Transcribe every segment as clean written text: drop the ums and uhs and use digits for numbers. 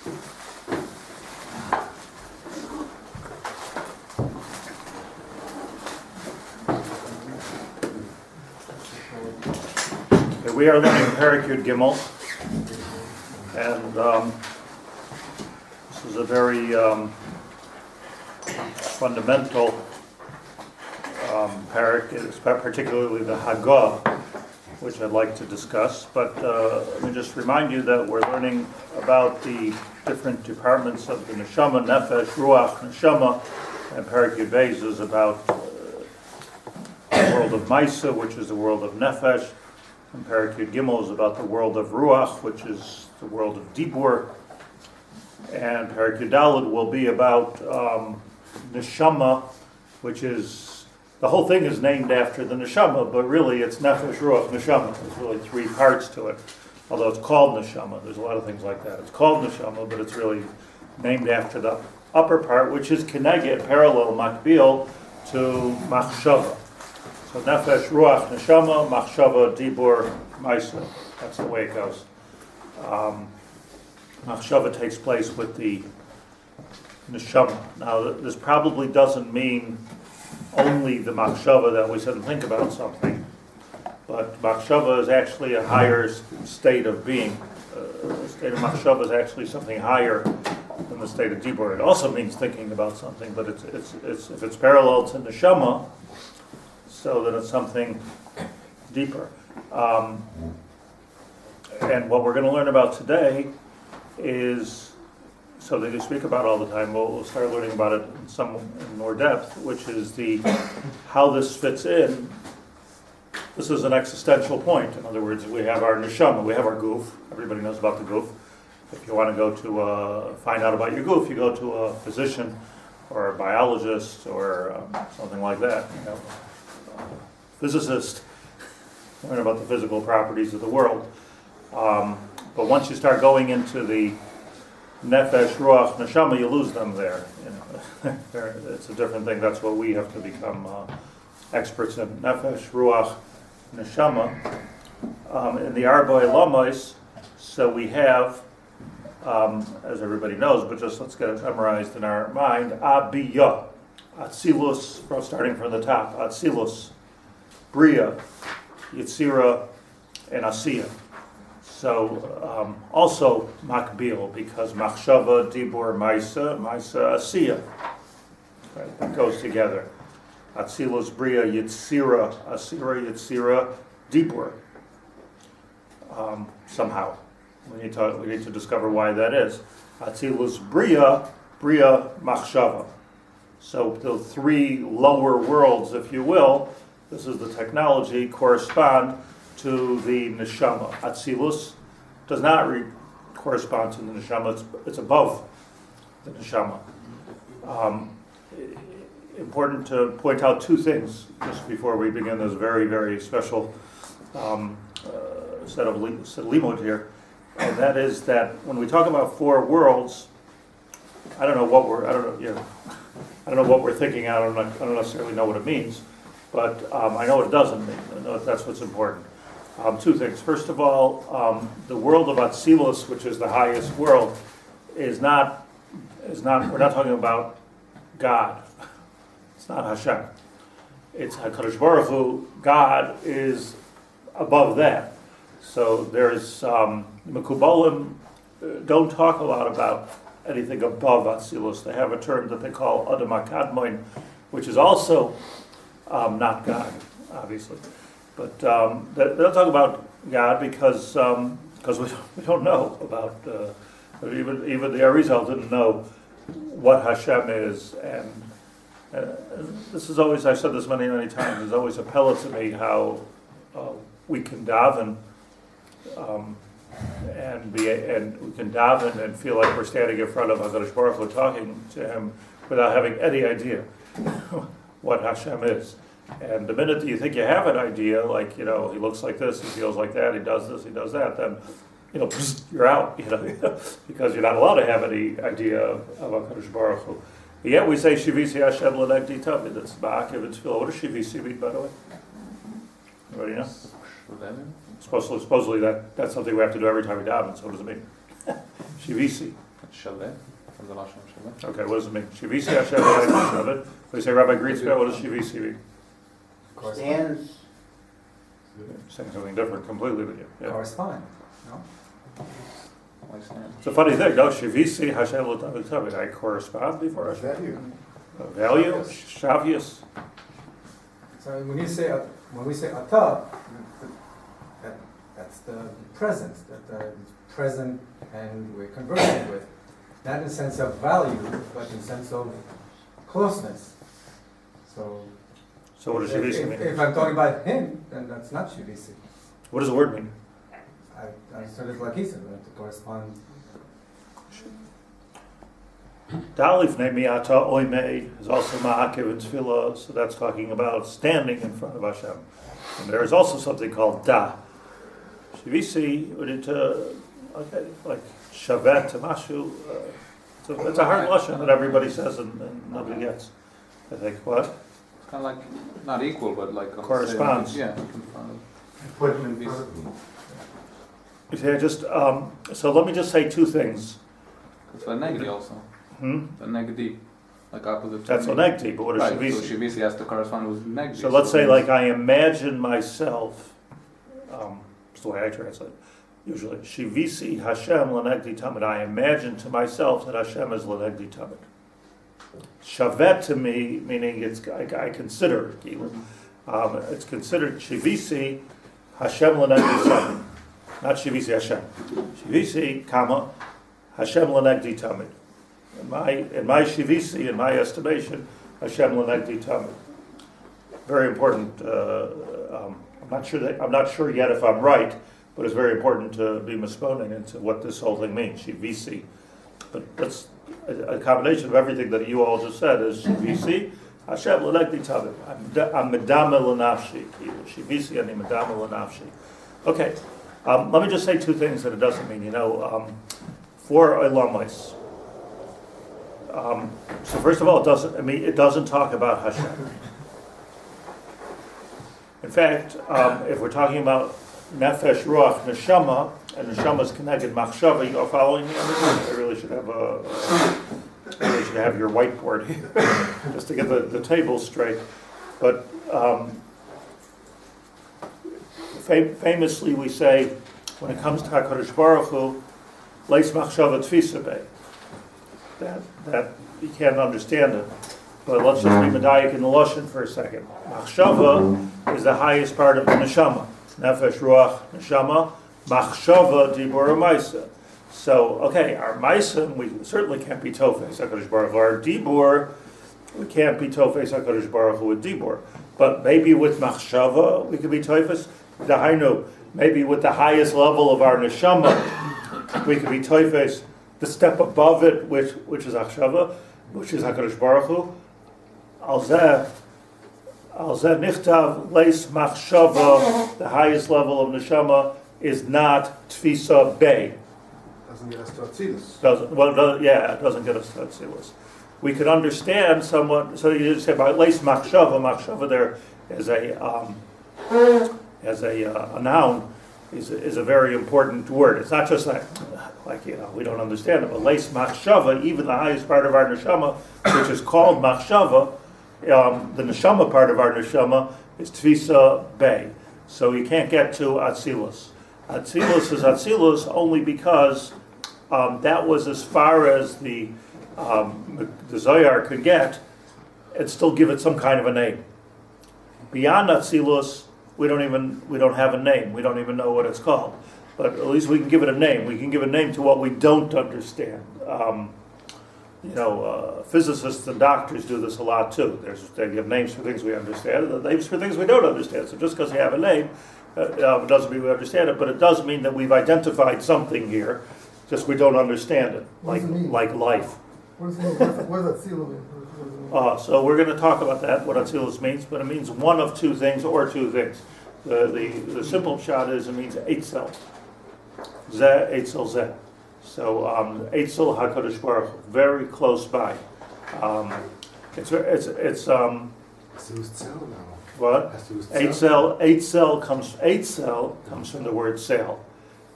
We are learning Perek Yud Gimel, and this is a very fundamental Perek, particularly the Hagah, which I'd like to discuss. But let me just remind you that we're learning about the different departments of the neshama, nefesh, ruach, neshama, and Perek Yud Beis is about the world of Maisa, which is the world of nefesh. And Perek Yud Gimel is about the world of ruach, which is the world of dibur. And Perek Yud Daled will be about neshama, which is, the whole thing is named after the neshama, but really it's nefesh, ruach, neshama. There's really three parts to it, although it's called neshama. There's a lot of things like that. It's called neshama, but it's really named after the upper part, which is keneged, parallel, makbil, to machshava. So nefesh, ruach, neshama, machshava, dibur, maisa. That's the way it goes. Machshava takes place with the neshama. Now, this probably doesn't mean only the machshava that we sit and think about something, but machshava is actually a higher state of being. The state of machshava is actually something higher than the state of dibur. It also means thinking about something, but it's if it's parallel to neshama, so that it's something deeper. And what we're going to learn about today is, so that you speak about all the time, we'll start learning about it in more depth, which is how this fits in. This is an existential point. In other words, we have our neshama, we have our goof. Everybody knows about the goof. If you want to go to find out about your goof, you go to a physician or a biologist or something like that. Physicist, learn about the physical properties of the world. But once you start going into the nefesh, ruach, neshama, you lose them there. It's a different thing. That's what we have to become experts in. Nefesh, ruach, neshama. In the Arba Elamis, so we have, as everybody knows, but just let's get it memorized in our mind, Abiyah, Atzilus, starting from the top, Atzilus, Bria, Yitzira, and Asiya. So also makbil, because machshava, dibur, maisa, asiya. Right, that goes together. Atzilus, Bria, Yitzira, Asira, Yitzira, dibur. Somehow. We need to discover why that is. Atzilus, Bria, machshava. So the three lower worlds, if you will, this is the technology, correspond to the neshama. Atzilus does not correspond to the neshama, it's above the neshama. Important to point out two things just before we begin this very, very special set of limud here, and that is that when we talk about four worlds, I don't know what we're thinking. I don't necessarily know what it means. But I know what it doesn't mean. I know that's what's important. Two things. First of all, the world of Atzilus, which is the highest world, is not. We're not talking about God. It's not Hashem. It's HaKadosh Baruch Hu. God is above that. So there's Mekubalim don't talk a lot about anything above Atzilus. They have a term that they call Adam HaKadmoin, which is also not God, obviously, but they don't talk about God because we don't know about even the Arizal didn't know what Hashem is, and this is always, I've said this many times, it's always appelled to me how we can daven and we can daven and feel like we're standing in front of HaKadosh Baruch Hu talking to Him without having any idea what Hashem is. And the minute you think you have an idea, like, he looks like this, he feels like that, he does this, he does that, then, you're out, because you're not allowed to have any idea of HaKadosh Baruch Hu. Yet we say, Shivisi Hashem l'negdi tavid, that's Ba'akiv and Tefillah. What does Shivisi mean, by the way? Anybody know? Supposedly that's something we have to do every time we daven, so what does it mean? Shivisi. Shaleh, from the Lashon Shaleh. Okay, what does it mean? Shivisi Hashem Lenegdi Tamid. We say Rabbi Greenspell, what does Shivisi mean? Stands. Saying something different completely with you. Yeah. Correspond, no? Why stand? It's a funny thing, no? Shivisi Hashem Lenegdi Tamid. I correspond before Hashem. Value? Shavius? So when we say ata, that's the present, it's present and we're conversing with. Not in the sense of value, but in the sense of closeness. So So what does Shivisi mean? if I'm talking about him, then that's not Shivisi. What does the word mean? I understood it like he said, to correspond. Dalif Miata Oimei is also Ma'akev in Tefillah, so that's talking about standing in front of Hashem. And there is also something called Da. Shivisi, okay, like Shavet, Mashu, it's a hard lashon that everybody says and nobody gets. I think, what? It's kind of like, not equal, but like... on the Corresponds. same- Yeah, in front of... Put him in front of me. You see, so let me just say two things. It's a negdi also. A negdi, like opposite. That's to Onegdi, but what is Right, so Shivisi? Shivisi has to correspond with negdi. So let's say, like, I imagine myself, that's the way I translate, usually, Shivisi Hashem Lenegdi Tamid. I imagine to myself that Hashem is Lenegdi Tamid. Shavet to me, meaning I consider, it's considered Shivisi Hashem Lenegdi Tamid. Not Shivisi Hashem. Shivisi, Hashem Lenegdi Tamid. In my Shivisi, in my estimation, Hashem Lenegdi Tamid. Very important. I'm not sure yet if I'm right, but it's very important to be misponing into what this whole thing means. Shivisi, but that's a combination of everything that you all just said. Is Shivisi Hashem Lenegdi Tamid. I'm medame l'nafshi. Shivisi ani medame l'nafshi. Okay. Let me just say two things that it doesn't mean. For Olamais. So first of all, it doesn't talk about Hashem. In fact, if we're talking about Nefesh, ruach, neshama, and neshama is connected machshava, you are following me on this? I really should have your whiteboard here, just to get the table straight. But famously we say, when it comes to HaKadosh Baruch Hu, leis machshava tfisa bey. That you can't understand it. But let's just be medayik in the lashon for a second. Machshava is the highest part of the neshama. Nefesh, ruach, neshama, machshava, dibur, maisa. So, okay, our maisa, we certainly can't be tofes HaKadosh Baruch Hu. Our dibur, we can't be tofes HaKadosh Baruch Hu with dibur. But maybe with machshava, we could be tofes. Dahainu, maybe with the highest level of our neshama, we could be tofes. The step above it, which is achshava, which is HaKadosh Baruch Hu, al zeh nichtav leis machshava, the highest level of neshama is not tfisa bey. Doesn't get us to Atzilus. It doesn't get us to Atzilus. We could understand somewhat, so you just say about leis machshava there is a noun, is a very important word. It's not just like we don't understand it, but leis machshava, even the highest part of our neshama, which is called machshava, the neshama part of our neshama is tfisa bey. So you can't get to Atzilus. Atzilus is Atzilus only because that was as far as the Zohar could get, and still give it some kind of a name. Beyond Atzilus, we don't have a name. We don't even know what it's called. But at least we can give it a name. We can give a name to what we don't understand. Physicists and doctors do this a lot too. They give names for things we understand, and names for things we don't understand. So just because you have a name, doesn't mean we understand it, but it does mean that we've identified something here, just we don't understand it, like life. What does it mean? What does Atzilus mean? So we're going to talk about that, what Atzilus means, but it means one of two things or two things. The simple shot is it means Eitzel. Zeh, Eitzel, Zeh. So Eitzel HaKadosh Baruch Hu, very close by. It's what? Eitzel comes from the word sail.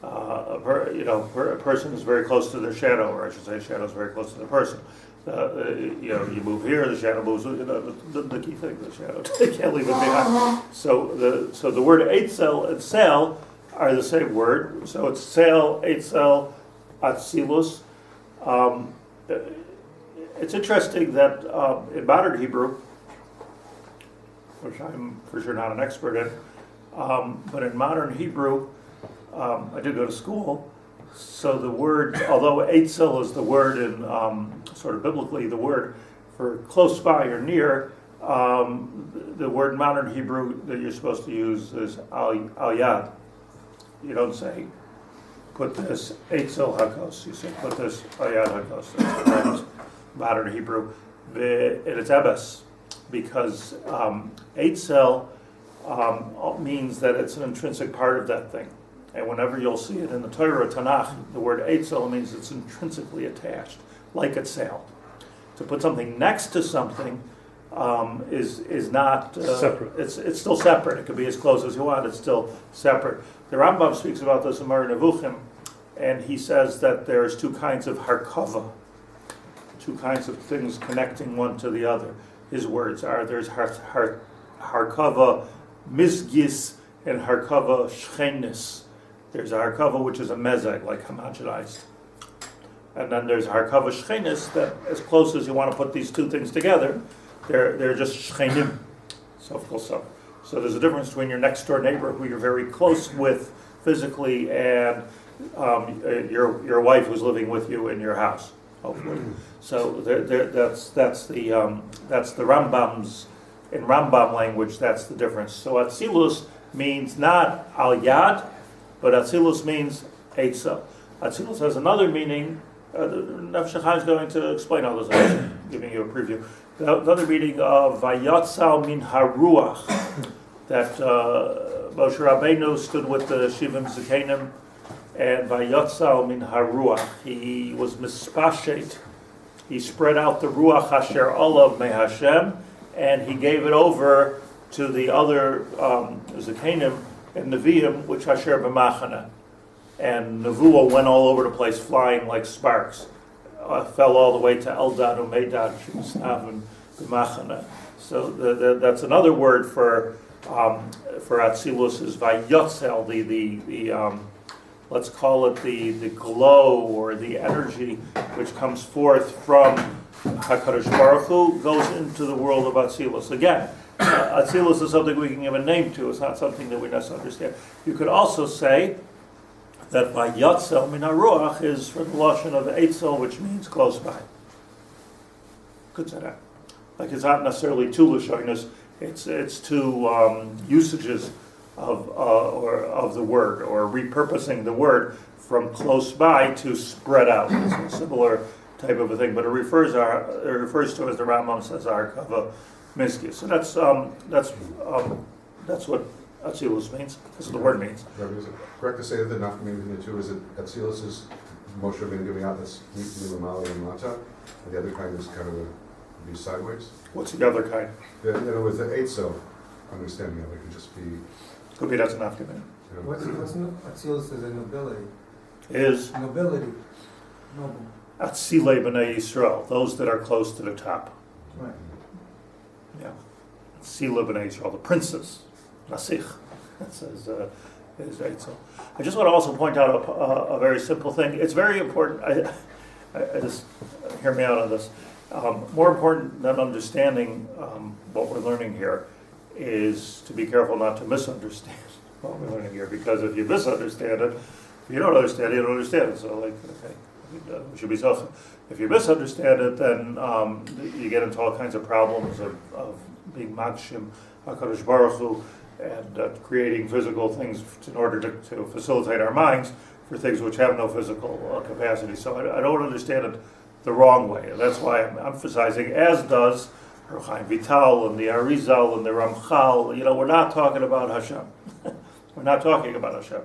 a person is very close to their shadow, or I should say, shadow is very close to the person. You move here, the shadow moves. The key thing, the shadow, you can't leave it behind. So the word Eitzel and Sel are the same word. So it's Sel, Eitzel, Atzilus. It's interesting that in modern Hebrew, which I'm for sure not an expert in, but in modern Hebrew, I did go to school. So the word, although Eitzel is the word in sort of biblically the word for close by or near, the word in modern Hebrew that you're supposed to use is al yad. You don't say put this Eitzel hakos. You say put this al yad hakos. That's modern Hebrew, and it's ebes because Eitzel means that it's an intrinsic part of that thing. And whenever you'll see it in the Torah or Tanakh, the word Eitzel means it's intrinsically attached, like a sail. To put something next to something is not separate. It's still separate. It could be as close as you want. It's still separate. The Rambam speaks about this in Moreh Nevuchim, and he says that there's two kinds of harkava, two kinds of things connecting one to the other. His words are there's harkava misgis and harkava shchenis. There's a harkava which is a mezeg, like homogenized. And then there's harkava shchenis that as close as you want to put these two things together, they're just shchenim. So there's a difference between your next door neighbor who you're very close with physically and your wife who's living with you in your house, hopefully. So that's the Rambam's, in Rambam language, that's the difference. So Atzilus means not al yad, but Atzilus means Eitzel. Atzilus has another meaning. Nefesh HaChaim is going to explain all this. I'm giving you a preview. Another meaning of Vayatzal min haruach, that Moshe Rabbeinu stood with the Shivim Zikanim, and Vayatzal min haruach. He was mispashet. He spread out the ruach Hashem Alef me Hashem, and he gave it over to the other Zikanim and Nevi'im, which Hasher b'machana. And Nevuah went all over the place, flying like sparks. Fell all the way to Eldad Umeidad, Shemsnav b'machana. So that's another word for Atzilus is Vayotzel, the let's call it the glow or the energy which comes forth from HaKadosh Baruch Hu goes into the world of Atzilus. Again, Atzilus is something we can give a name to. It's not something that we necessarily understand. You could also say that Vayotzel min haruach is from the lashon of Eitzel, which means close by. Could say that. Like it's not necessarily two lashonos. It's two usages of the word, or repurposing the word from close by to spread out. It's a similar type of a thing, but it refers to, as the Rambam says, harkava miskis. So that's what Atzilus means. That's what the word means. Rabbi, is it correct to say that the nafkamim between the two is that Atzilus is Moshe Rabbeinu giving out this milamali and mata, and the other kind is kind of be sideways? What's the other kind? In other words, the Eitzel understanding of it could just be... Could be that's enough to me. What's Atzilus is a nobility. Is Nobility. Noble. Atzilei b'nei Yisrael, those that are close to the top. Right. Yeah. Atzilei b'nei Yisrael, the princes. Nasich. That says is Eitzel. I just want to also point out a very simple thing. It's very important. I just hear me out on this. More important than understanding what we're learning here is to be careful not to misunderstand what we're learning here. Because if you misunderstand it, if you don't understand it, you don't understand it. So, we should be self. If you misunderstand it, then you get into all kinds of problems of being makshim HaKadosh Baruch Hu and creating physical things in order to facilitate our minds for things which have no physical capacity. So I don't understand it the wrong way. And that's why I'm emphasizing, as does Rebbe Chaim Vital and the Arizal and the Ramchal, we're not talking about Hashem. We're not talking about Hashem.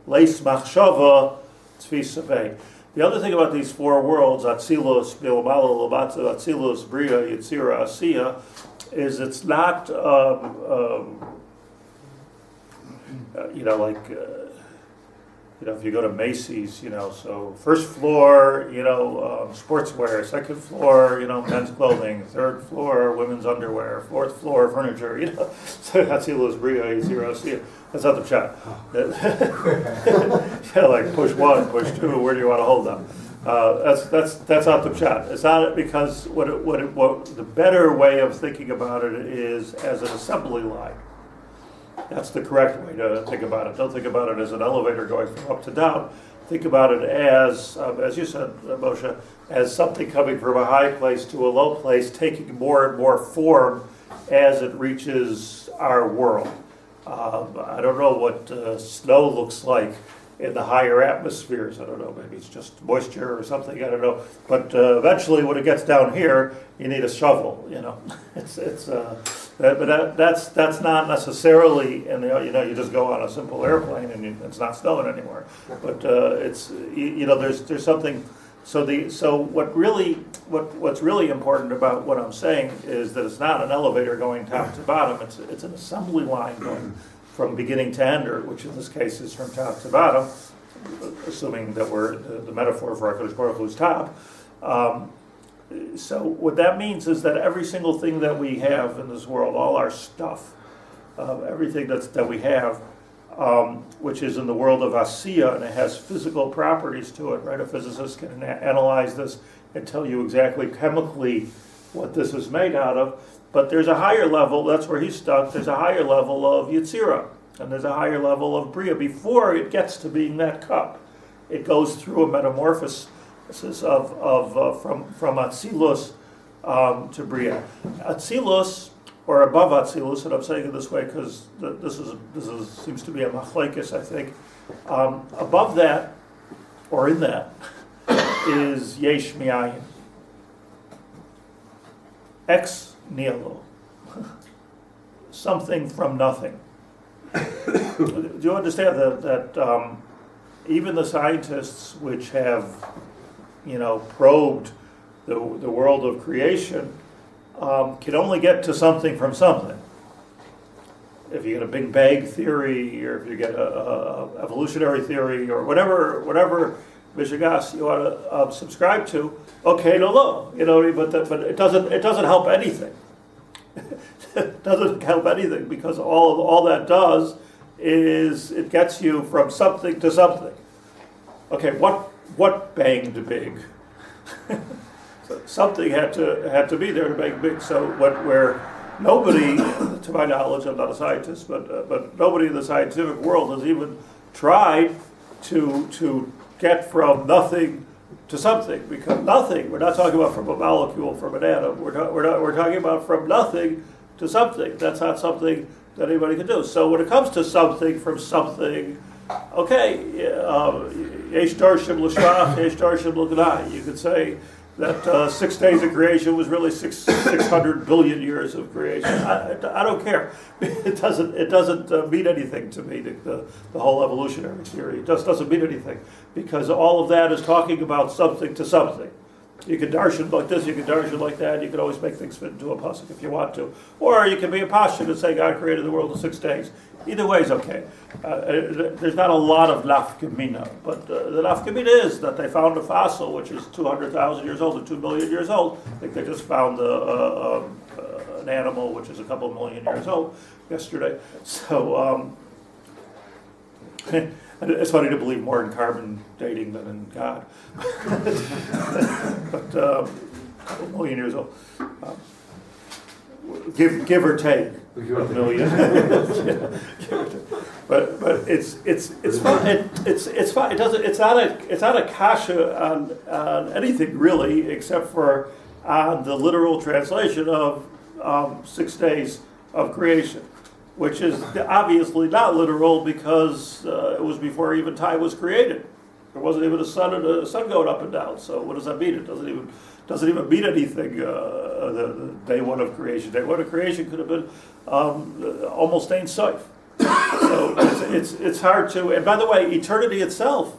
Leis machshava tfisa vei. The other thing about these four worlds, Atzilus, Bilamala, Labatza, Atzilus, Bria, Yitzira, Asiya, is it's not, if you go to Macy's, so first floor, sportswear, second floor, men's clothing, third floor, women's underwear, fourth floor, furniture, so Hatzilas Bria, zero, see, that's not the chat. Like push one, push two, where do you want to hold them? That's not the chat. It's not because what the better way of thinking about it is as an assembly line. That's the correct way to think about it. Don't think about it as an elevator going from up to down. Think about it as you said, Moshe, as something coming from a high place to a low place, taking more and more form as it reaches our world. I don't know what snow looks like in the higher atmospheres. I don't know, maybe it's just moisture or something, I don't know. But eventually when it gets down here, you need a shovel, But that's not necessarily, and you just go on a simple airplane and it's not snowing anymore. But there's something. So what's really important about what I'm saying is that it's not an elevator going top to bottom. It's an assembly line going from beginning to end, or which in this case is from top to bottom, assuming that we're the metaphor for HaKadosh Baruch Hu's top. So what that means is that every single thing that we have in this world, all our stuff, everything that we have, which is in the world of Asiya, and it has physical properties to it, right? A physicist can analyze this and tell you exactly chemically what this is made out of. But there's a higher level, that's where he's stuck, there's a higher level of Yetzirah, and there's a higher level of Bria. Before it gets to being that cup, it goes through a metamorphosis from Atzilus to Bria. Atzilus, or above Atzilus, and I'm saying it this way because this seems to be a machlekes, I think. Above that, or in that, is Yesh Mi'ayin. Ex nihilo. Something from nothing. Do you understand that even the scientists which have probed the world of creation can only get to something from something. If you get a Big Bang theory, or if you get a evolutionary theory, or whatever Mishigas you want to subscribe to, okay, no, but it doesn't help anything. It doesn't help anything because all that does is it gets you from something to something. Okay, what banged big? So something had to be there to make big. So where nobody, to my knowledge, I'm not a scientist, but nobody in the scientific world has even tried to get from nothing to something, because nothing. We're not talking about from a molecule, from an atom. We're talking about from nothing to something. That's not something that anybody can do. So when it comes to something from something, okay, yesh darshim l'shvach, yesh darshim l'gnai. You could say that 6 days of creation was really 600 billion years of creation. I don't care. It doesn't mean anything to me. The whole evolutionary theory just doesn't mean anything, because all of that is talking about something to something. You can darshan like this, you can darshan like that. You can always make things fit into a pasuk if you want to, or you can be a pasuk and say God created the world in 6 days. Either way is okay. There's not a lot of nafkamina, but the nafkamina is that they found a fossil which is 200,000 years old or 2 million years old. I think they just found an animal which is a couple million years old yesterday. So it's funny to believe more in carbon dating than in God. But a couple million years old. Give or take a million. But it's fine. It's fine. It's not a kasha on anything really, except for on the literal translation of 6 days of creation, which is obviously not literal because it was before even time was created. There wasn't even a sun going up and down. So what does that mean? It doesn't even mean anything. The day one of creation. Day one of creation could have been almost Ein Sof. So it's hard to. And by the way, eternity itself,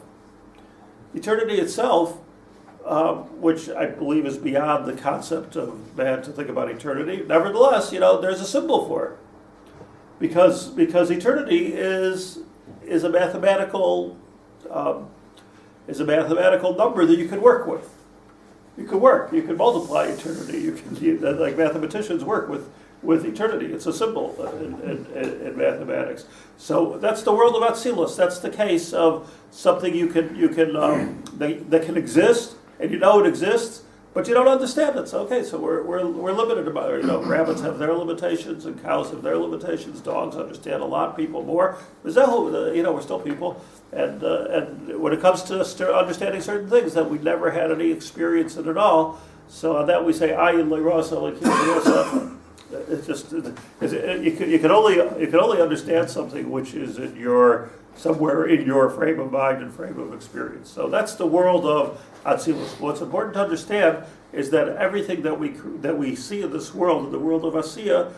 which I believe is beyond the concept of man to think about eternity. Nevertheless, there's a symbol for it, because eternity is a mathematical is a mathematical number that you can work with. You can multiply eternity. Like mathematicians work with eternity. It's a symbol in mathematics. So that's the world of Atzilus. That's the case of something that can exist, and you know it exists, but you don't understand it. So okay, so we're limited about it. Rabbits have their limitations, and cows have their limitations. Dogs understand a lot, people more. We're still people, and when it comes to understanding certain things that we never had any experience in at all. So on that we say ayin le'rasa le'kiyasa. It's just you can only understand something which is somewhere in your frame of mind and frame of experience. So that's the world of Atzilus. What's important to understand is that everything that we see in this world, in the world of Asiya,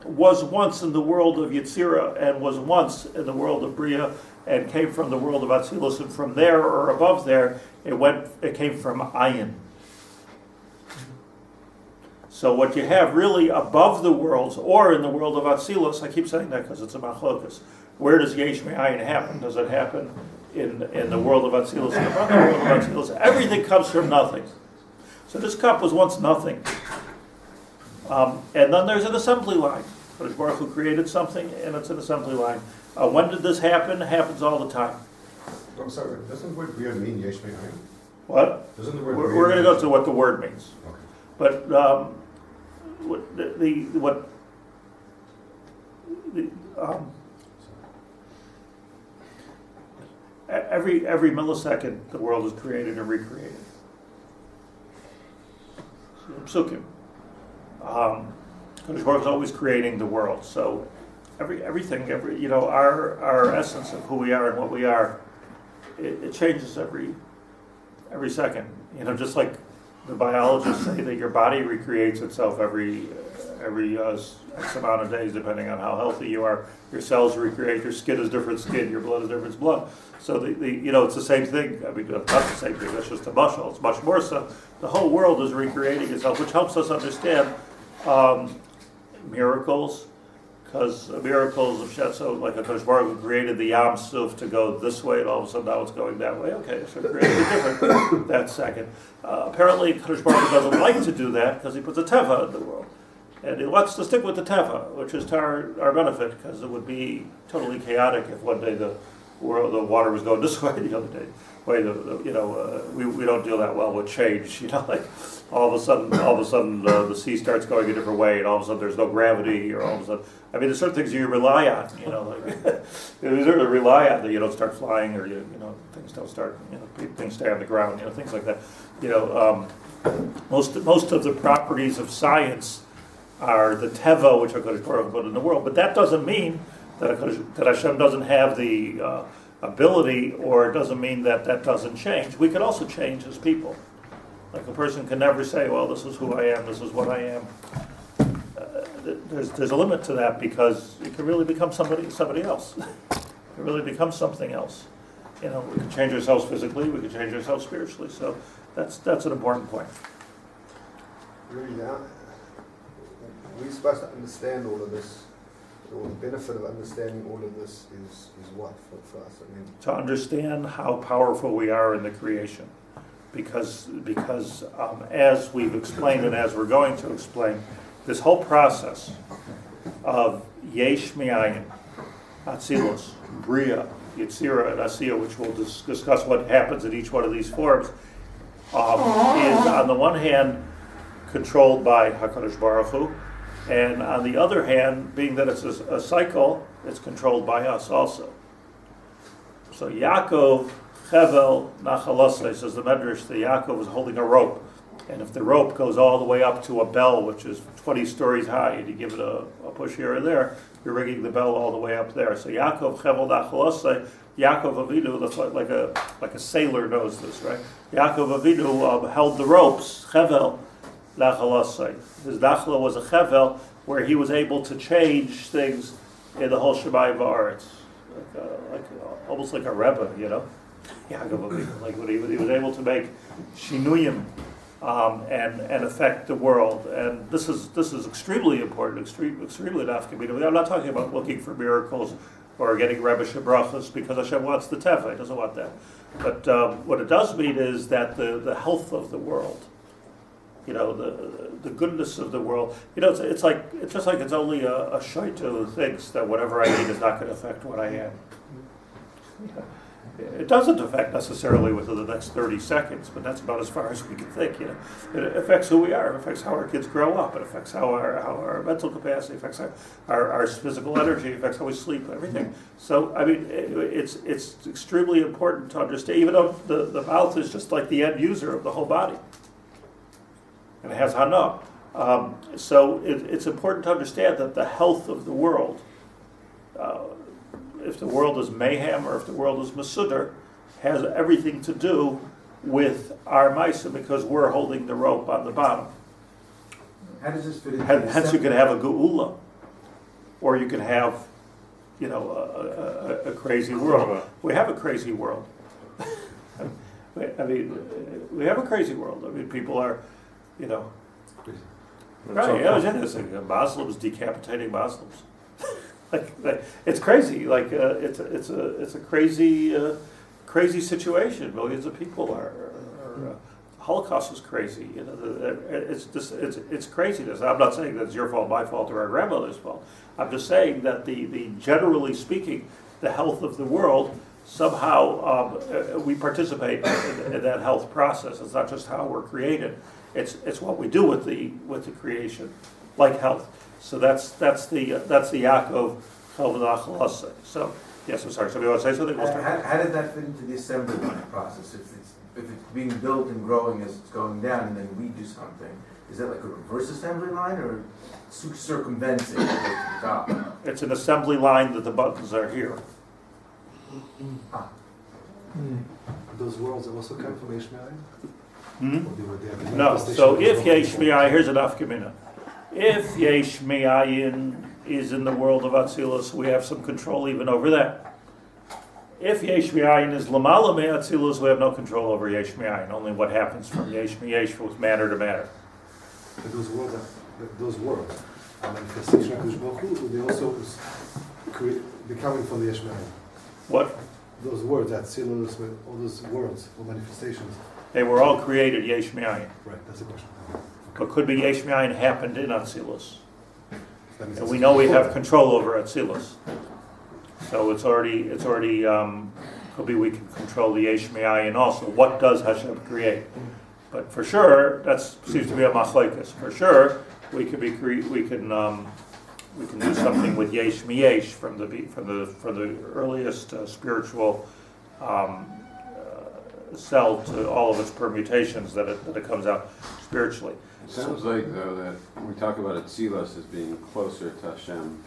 was once in the world of Yetzira and was once in the world of Bria and came from the world of Atzilus, and from there or above there it came from Ayin. So what you have really above the worlds, or in the world of Atzilus, I keep saying that because it's a machlokas. Where does Yesh Me'ayin happen? Does it happen in the world of Atzilus? In the world of Atzilus, everything comes from nothing. So this cup was once nothing. And then there's an assembly line. Kadosh Baruch Hu created something, and it's an assembly line. When did this happen? It happens all the time. I'm sorry, doesn't the word Bria mean Yesh Me'ayin? What? Doesn't the word We're Bria going to mean- go to what the word means. Okay. But every millisecond the world is created and recreated. Psukim. Kadosh Baruch Hu is always creating the world. So everything, our essence of who we are and what we are, it changes every second. Just like the biologists say that your body recreates itself every X amount of days, depending on how healthy you are. Your cells recreate. Your skin is different skin. Your blood is different blood. So it's the same thing. I mean, not the same thing. That's just a mushal. It's much more so. The whole world is recreating itself, which helps us understand miracles. Because miracles of Shetzo, like a Kadosh Baruch Hu created the Yam Suf to go this way, and all of a sudden now it's going that way. Okay, so it created it different that second. Apparently, Kadosh Baruch Hu doesn't like to do that because he puts a teva in the world. And he wants to stick with the teva, which is to our benefit, because it would be totally chaotic if one day the water was going this way, the other day we don't deal that well with change. Like all of a sudden the sea starts going a different way, and all of a sudden there's no gravity, or all of a sudden, I mean, there's certain things you rely on. You sort of rely on that you don't start flying, or things don't start. Things stay on the ground. Things like that. Most of the properties of science are the teva, which Hakadosh Baruch Hu put in the world. But that doesn't mean that Hashem doesn't have the ability, or it doesn't mean that doesn't change. We can also change as people. Like a person can never say, well, this is who I am, this is what I am. There's a limit to that, because you can really become somebody else. You can really become something else. We can change ourselves physically, we can change ourselves spiritually. So that's an important point. Really, we're supposed to understand all of this, or the benefit of understanding all of this is what for us? I mean, To understand how powerful we are in the creation, because as we've explained and as we're going to explain, this whole process of Yesh Me'ayin, Atzilus, Bria, Yetzira, and Asiya, which we'll discuss what happens in each one of these forms, is on the one hand controlled by HaKadosh Baruch Hu, and on the other hand, being that it's a cycle, it's controlled by us also. So Yaakov Chevel Nachalasai, says the Medrash, that Yaakov was holding a rope, and if the rope goes all the way up to a bell, which is 20 stories high, and you give it a push here or there, you're rigging the bell all the way up there. So Yaakov Chevel Nachalasai, Yaakov Avinu, that's like a sailor knows this, right? Yaakov Avinu held the ropes, Chevel Nachalasai. His nachla was a chevel, where he was able to change things in the whole Shemayim Va'aretz, almost like a Rebbe, Yaakov Avinu, like when he was able to make shinuyim and affect the world. And this is extremely important, extremely nafkamina. I'm not talking about looking for miracles or getting Rebbe brachas because Hashem wants the teva. He doesn't want that. But what it does mean is that the health of the world, the goodness of the world. It's just like it's only a shite who thinks that whatever I eat is not going to affect what I am. It doesn't affect necessarily within the next 30 seconds, but that's about as far as we can think. It affects who we are. It affects how our kids grow up. It affects how our mental capacity. It affects our physical energy. It affects how we sleep. Everything. So I mean, it's extremely important to understand. Even though the mouth is just like the end user of the whole body, and it has hana. So it's important to understand that the health of the world. If the world is mayhem or if the world is masudar, has everything to do with our maisa because we're holding the rope on the bottom. How does this fit into Hence, you can have a geula, or you can have, a crazy world. We have a crazy world. I mean, we have a crazy world. I mean, people are, right? Muslims decapitating Muslims. Like it's crazy. Like it's a crazy situation. Millions of people are Holocaust was crazy. It's craziness. I'm not saying that it's your fault, my fault, or our grandmother's fault. I'm just saying that the generally speaking, the health of the world somehow we participate in that health process. It's not just how we're created. It's what we do with the creation, like health. So that's the Yaakov Haber. So yes, I'm sorry. Somebody want to say something? How did that fit into the assembly line process? If it's being built and growing as it's going down, and then we do something, is that like a reverse assembly line, or circumvents it to the top? It's an assembly line that the buttons are here. Those worlds also come from Ishmael? No. So if Yesh Mi'ayin, here's an afkamina. If Yesh Mi'ayin is in the world of Atzilus, we have some control even over that. If Yesh Mi'ayin is Lamala Me'atzilus, we have no control over Yesh Mi'ayin, only what happens from Yesh Mi'yesh from matter to matter. But those worlds are manifestation of Baruch Hu, they also they're coming from the Yesh Mi'ayin. What? Those words, Atzilus, all those words or manifestations. They were all created Yesh Mi'ayin. Right, that's the question. But could be Yesh Mi'ayin happened in Atzilus. And we know we have control over Atzilus. So it's already could be we can control the Yesh Mi'ayin also. What does Hashem create? But for sure, that seems to be a machlokes. For sure, we can do something with Yesh Mi'yesh from the earliest spiritual cell to all of its permutations that it comes out spiritually. It sounds like, though, that when we talk about Atzilus as being closer to Hashem,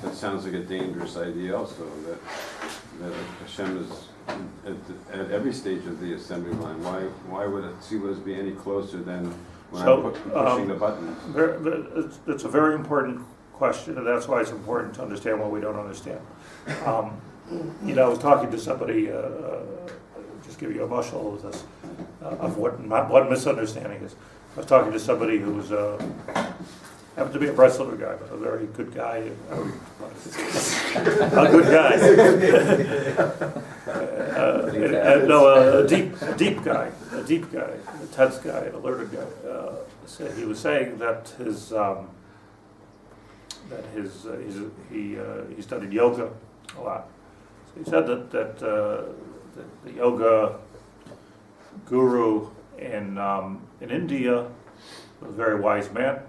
that sounds like a dangerous idea also, that Hashem is at every stage of the assembly line. Why would Atzilus be any closer than when I'm pushing the button? It's a very important question, and that's why it's important to understand what we don't understand. I was talking to somebody, just give you a mushal of this, of what misunderstanding is. I was talking to somebody who was happened to be a Breslover guy, but a very good guy. A good guy. A deep guy, a tense guy, an alerted guy. So he was saying that he studied yoga a lot. So he said that the yoga guru in India was a very wise man,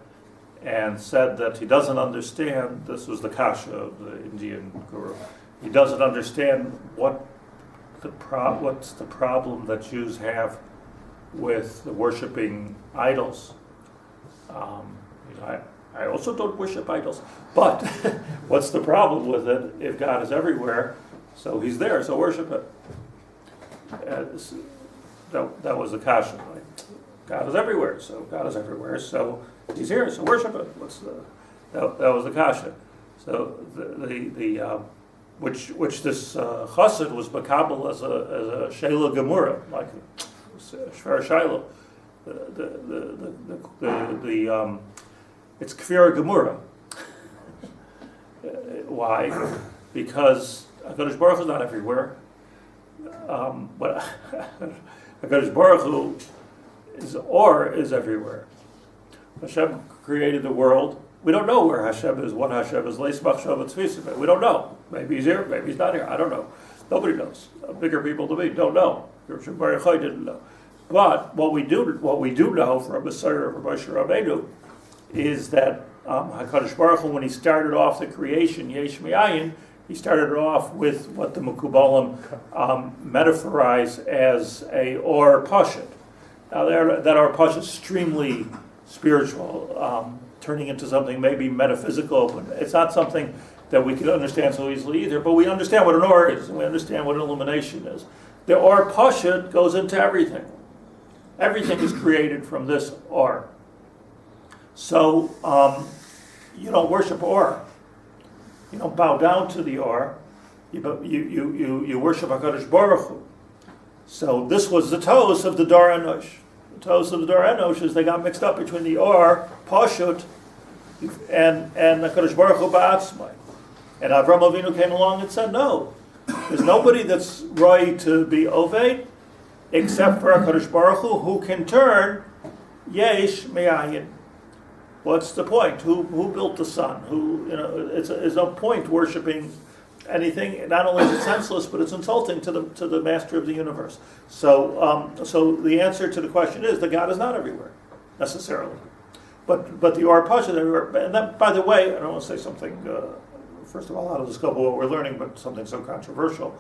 and said that he doesn't understand, this was the kasha of the Indian guru, he doesn't understand what's the problem that Jews have with worshiping idols. I also don't worship idols, but what's the problem with it if God is everywhere? So he's there, so worship it. That was the kasha. Right? God is everywhere, so he's here, so worship it. That was the kasha. So which this chassid was makabel as a sheila gemura, like shver shaila. It's kfir gemura. Why? because HaKadosh Baruch Hu is not everywhere. But HaKadosh Baruch Hu is everywhere. Hashem created the world. We don't know where Hashem is, what Hashem is. We don't know. Maybe he's here, maybe he's not here. I don't know. Nobody knows. Bigger people than me don't know. Rabbi Yaacov didn't know. But what we do know from Messiah of Moshe Rabbeinu is that HaKadosh Baruch Hu, when he started off the creation, Yesh Me'ayin, he started off with what the Mekubalim metaphorize as a Or Pashut. Now, that Or Pashut is extremely spiritual, turning into something maybe metaphysical, but it's not something that we can understand so easily either. But we understand what an Or is, and we understand what an illumination is. The Or Pashut goes into everything. Everything is created from this Or. So, you don't worship Or. You don't bow down to the Or. You worship HaKadosh Baruch Hu. So this was the toes of the Dor Enosh. The toes of the Dor Enosh is they got mixed up between the Or, Pashut, and HaKadosh Baruch Hu Ba'atzmai. And Avram Avinu came along and said, no, there's nobody that's right to be Oved except for HaKadosh Baruch Hu, who can turn Yesh Me'ayin. What's the point? Who built the sun? It's no point worshiping anything. Not only is it senseless, but it's insulting to the master of the universe. So the answer to the question is that God is not everywhere necessarily, but the Or Pashut everywhere. And that, by the way, I don't want to say something. First of all, out of the scope of what we're learning, but something so controversial.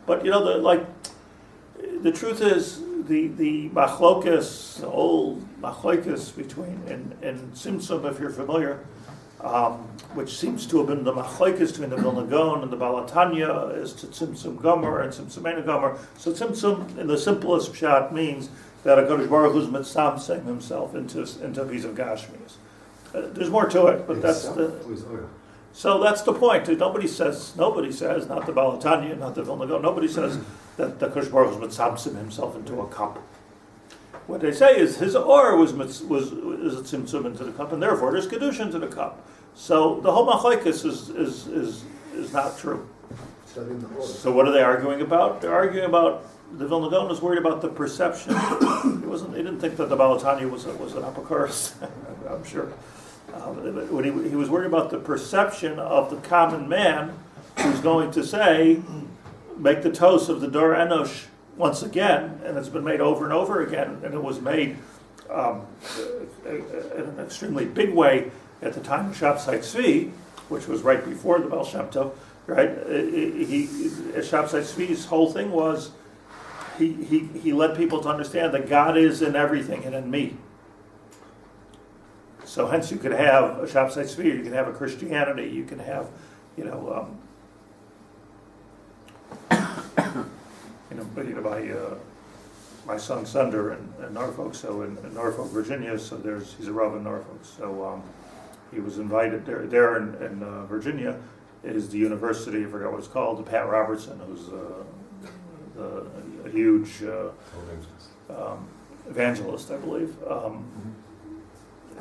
But the truth is, the machlokas, the old machlokas between in Tzimtzum, if you're familiar, which seems to have been the machlokas between the Vilna Gaon and the Balatanya, is to Tzimtzum Gomer and Tzimtzum Ein Gomer. So Tzimtzum, in the simplest pshat, means that HaKadosh Baruch Hu is mitzamtzem himself into a piece of Gashmias. There's more to it, but that's the. So that's the point. Nobody says, not the Balatanya, not the Vilna Gaon, nobody says that the HaKadosh Baruch Hu is mitzamtzem himself into a cup. What they say is his Or was a tzimtzum into the cup, and therefore there's kedusha into the cup. So the whole machlokes is not true. So what are they arguing about? They're arguing about the Vilna Gaon was worried about the perception. He didn't think that the Balatanya was an apocalypse. I'm sure. He was worried about the perception of the common man who's going to say, make the toast of the Dor Enosh once again, and it's been made over and over again, and it was made in an extremely big way at the time of Shabtai Tzvi, which was right before the Baal Shem Tov, right? Shabtai Tzvi's whole thing was he led people to understand that God is in everything and in me. So hence you could have a Shabtai Tzvi, you can have a Christianity, you can have, my son Sunder in Norfolk, so in Norfolk, Virginia. So he's a Rav in Norfolk. So he was invited there in Virginia. Is the university, I forgot what it's called, the Pat Robertson, who's a huge evangelist, I believe,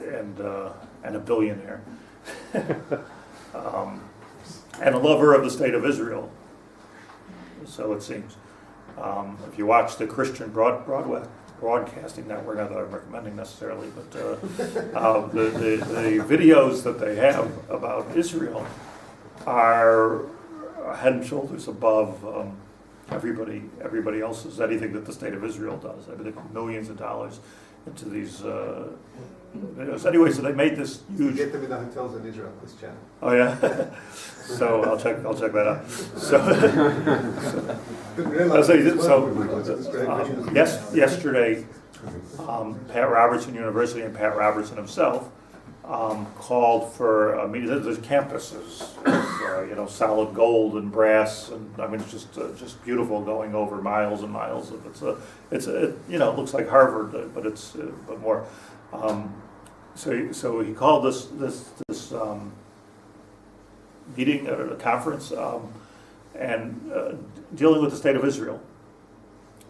and a billionaire, and a lover of the state of Israel. So it seems. If you watch the Christian Broadcasting Network, not that I'm recommending necessarily, but the videos that they have about Israel are head and shoulders above everybody else's, anything that the state of Israel does. I mean, they put millions of dollars into these videos. Anyway, so they made this huge. You get them in the hotels in Israel. This channel. Oh yeah. So I'll check that out. Yesterday, Pat Robertson University and Pat Robertson himself called for a meeting. There's campuses, solid gold and brass, and I mean it's just beautiful, going over miles and miles of it looks like Harvard, but it's but more. So he called this meeting at a conference and dealing with the state of Israel,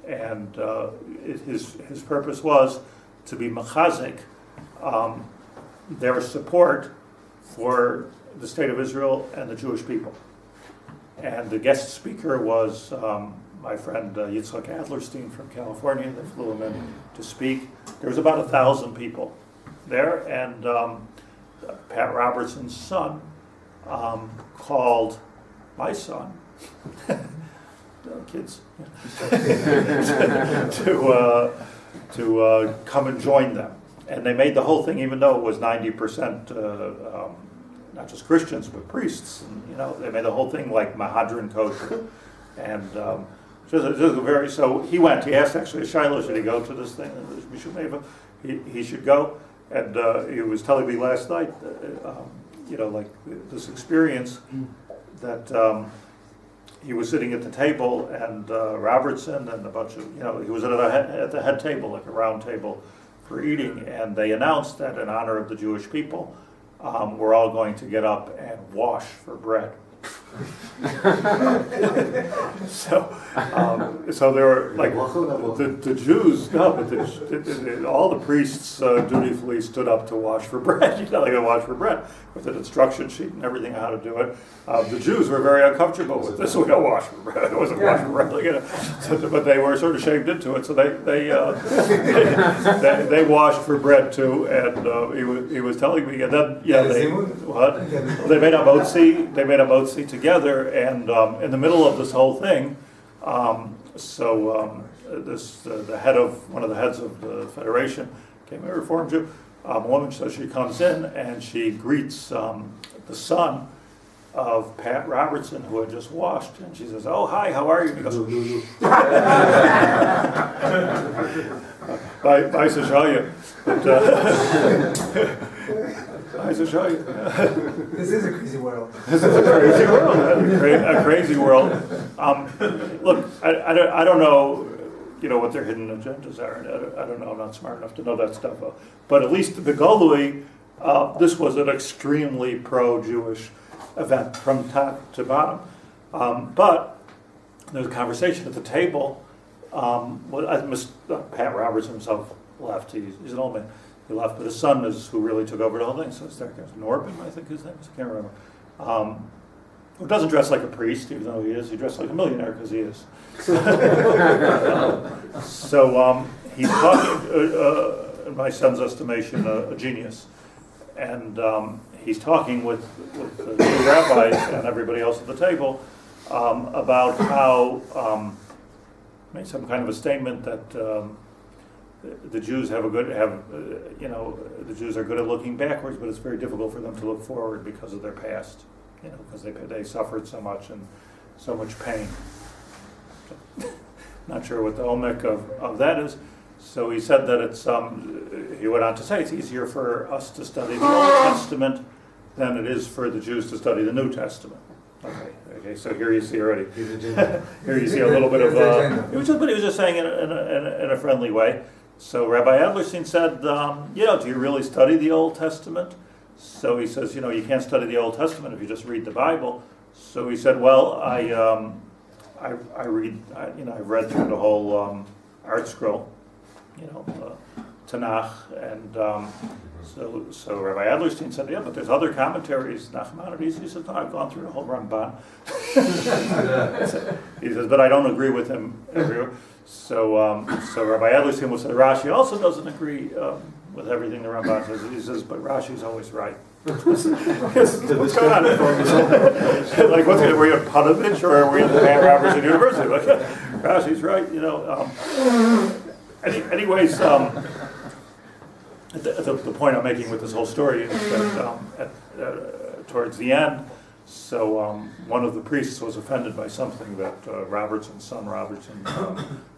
and his purpose was to be machazik their support for the state of Israel and the Jewish people. And the guest speaker was my friend Yitzhak Adlerstein from California. They flew him in to speak. There was about 1,000 people there, and Pat Robertson's son called my son, kids, to come and join them. And they made the whole thing, even though it was 90% not just Christians but priests. And, they made the whole thing like Mahadran kosher. And so he went. He asked actually Shiloh, should he go to this thing? He should go. And he was telling me last night, like this experience that he was sitting at the table, and Robertson and a bunch of, he was at the head table, like a round table for eating, and they announced that in honor of the Jewish people, we're all going to get up and wash for bread. So there were like the Jews, but all the priests dutifully stood up to wash for bread. They got to wash for bread with an instruction sheet and everything on how to do it. The Jews were very uncomfortable with this. We don't wash for bread. It wasn't wash for bread, but they were sort of shamed into it. So they washed for bread too. And he was telling me, and then they made a motzi. They made a motzi together, and in the middle of this whole thing, the head of one of the heads of the federation came a Reform Jew, a woman. So she comes in and she greets the son of Pat Robertson, who had just washed, and she says, "Oh, hi, how are you?" And he goes, "Bye, Sashalia." I should show you. This is a crazy world. This is a crazy world. A crazy world. Look, I don't know, what their hidden agendas are. I don't know. I'm not smart enough to know that stuff. But at least the Golui, this was an extremely pro-Jewish event from top to bottom. But there's a conversation at the table. Pat Robertson himself left. He's an old man. He left, but his son is who really took over the whole thing. So it's there, Norman, I think his name is. I can't remember. Who doesn't dress like a priest, even though he is. He dresses like a millionaire because he is. So he's talking, in my son's estimation, a genius, and he's talking with the two rabbis and everybody else at the table about how made some kind of a statement that. The Jews the Jews are good at looking backwards, but it's very difficult for them to look forward because of their past, because they suffered so much and so much pain. Not sure what the omek of that is. So he said that it's, he went on to say it's easier for us to study the Old Testament than it is for the Jews to study the New Testament. Okay. So here you see already. Here you see a little bit of. He was just saying in a friendly way. So Rabbi Adlerstein said, do you really study the Old Testament? So he says, you can't study the Old Testament if you just read the Bible. So he said, well, I read, I've read through the whole art scroll, Tanakh, and so Rabbi Adlerstein said, yeah, but there's other commentaries, Nachmanides. He said, no, I've gone through the whole Ramban. He says, but I don't agree with him everywhere. So Rabbi Adlerstein will say Rashi also doesn't agree with everything the Ramban says. He says, but Rashi's always right. What's going on? Like, were you at Panovich or were you at the Pat Robertson University? Like, Rashi's right, Anyways, the point I'm making with this whole story is that towards the end, one of the priests was offended by something that Robertson's son Robertson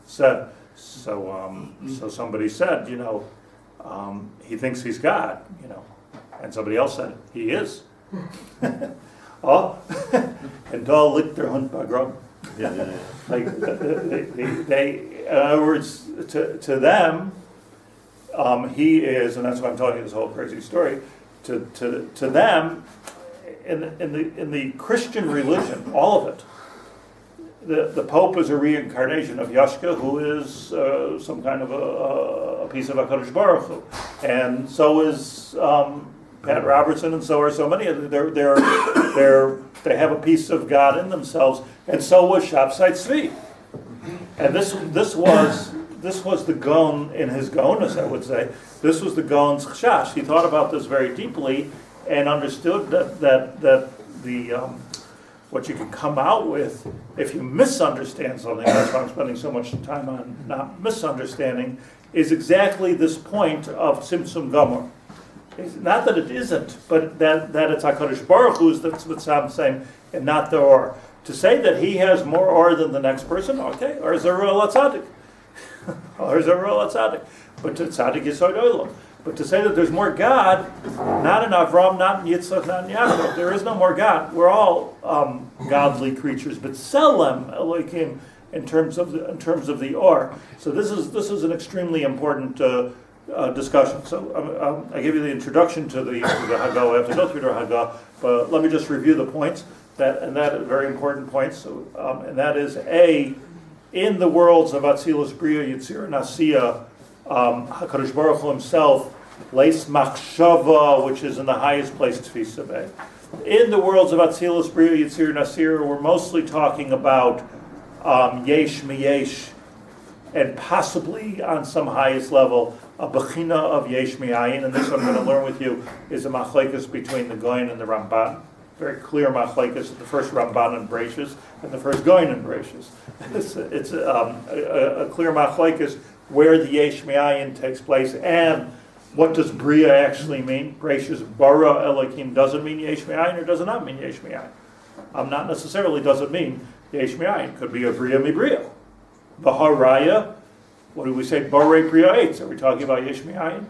said. So somebody said, he thinks he's God, and somebody else said he is. Oh, and all licked their Hund bagrom. Yeah. Like they, in other words, to them, he is, and that's why I'm telling you this whole crazy story. To them, in the Christian religion, all of it, the Pope is a reincarnation of Yashka, who is some kind of a piece of HaKadosh Baruch Hu, and so is Pat Robertson, and so are so many of them. They have a piece of God in themselves, and so was Shabtai Tzvi. And this was the Gon in his Gonus, I would say. This was the Gon's Chashash. He thought about this very deeply and understood that the what you can come out with if you misunderstand something. That's why I'm spending so much time on not misunderstanding. Is exactly this point of Tzimtzum Gomer. It's not that it isn't, but that it's HaKadosh Baruch Hu's that's what I'm saying, and not the Or. To say that he has more Or than the next person, okay, or is a Ruach Latzadik. Or is a Ruach Latzadik. But to Tzadik Yisod Olam. But to say that there's more God, not in Avram, not in Yitzchak, not in Yaakov, there is no more God. We're all godly creatures, but Selem Elohim in terms of the Or. So this is an extremely important discussion. So I gave you the introduction to the Haggadah. I have to go through the Haggadah, but let me just review the points. That are very important points. So, and that is in the worlds of Atzilus, Bria, Yitzir, and Asiya, HaKadosh Baruch Hu himself, Leis Machshava, which is in the highest place, Tfisa Bey. In the worlds of Atzilus, Bria, Yitzir, and Asir, we're mostly talking about Yesh Miyesh, and possibly on some highest level, a Bechina of Yesh Miyayin, and this I'm going to learn with you, is a machlekes between the Goyen and the Ramban. Very clear machlekes, the first Ramban in Breishis, and the first Goyen in Breishis. It's a clear machlekes where the Yesh Miyayin takes place, and what does Bria actually mean? Breishis bara Elohim doesn't mean Yesh Miyayin, or does it not mean Yesh Miyayin? Not necessarily does it mean Yesh Miyayin. Could be a Bria mi Bria. Baharaya, what do we say? Barei Bria Eitz. Are we talking about Yesh Miyayin?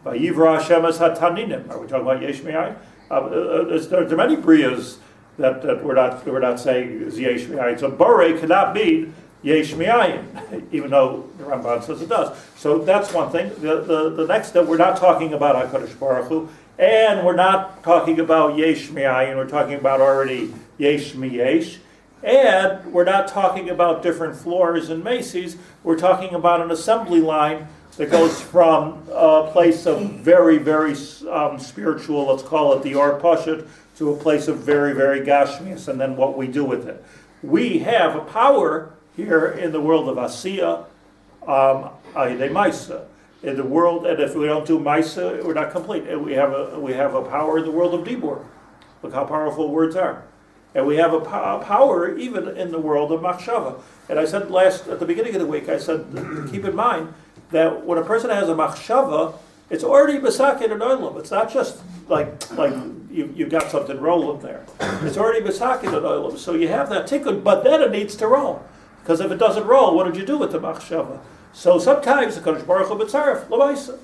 Vayivra Hashem es hataninim. Are we talking about Yesh Miyayin? There are many Brias that we're not saying is Yesh Miyayin. So Barei cannot mean Yesh Miyayin, even though the Ramban says it does. So that's one thing. The next, that we're not talking about HaKadosh Baruch Hu, and we're not talking about Yesh Miyayin, we're talking about already Yesh Miyesh, and we're not talking about different floors and maces, we're talking about an assembly line that goes from a place of very, very spiritual, let's call it the Or Pashut, to a place of very, very Gashmias, and then what we do with it. We have a power here in the world of Asiya, Ayidei Maisa. In the world, and if we don't do Maisa, we're not complete. And we have a power in the world of Dibur. Look how powerful words are. And we have a power even in the world of Machshava. And I said at the beginning of the week, I said, keep in mind that when a person has a Machshava, it's already Besakin and Oilam. It's not just like you got something rolling there. It's already Besakin and Oilam. So you have that tikkun, but then it needs to roll. Because if it doesn't roll, what did you do with the Machshava? So sometimes the Kadosh Baruch Hu b'tzaref l'maisa.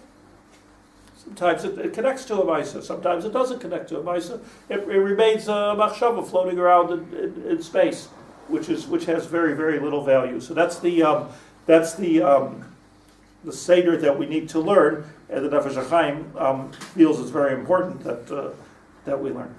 Sometimes it connects to a maisa. Sometimes it doesn't connect to a maisa. It remains a machshava floating around in space, which has very, very little value. So that's the seder that we need to learn, and the Nefesh HaChaim feels it's very important that we learn.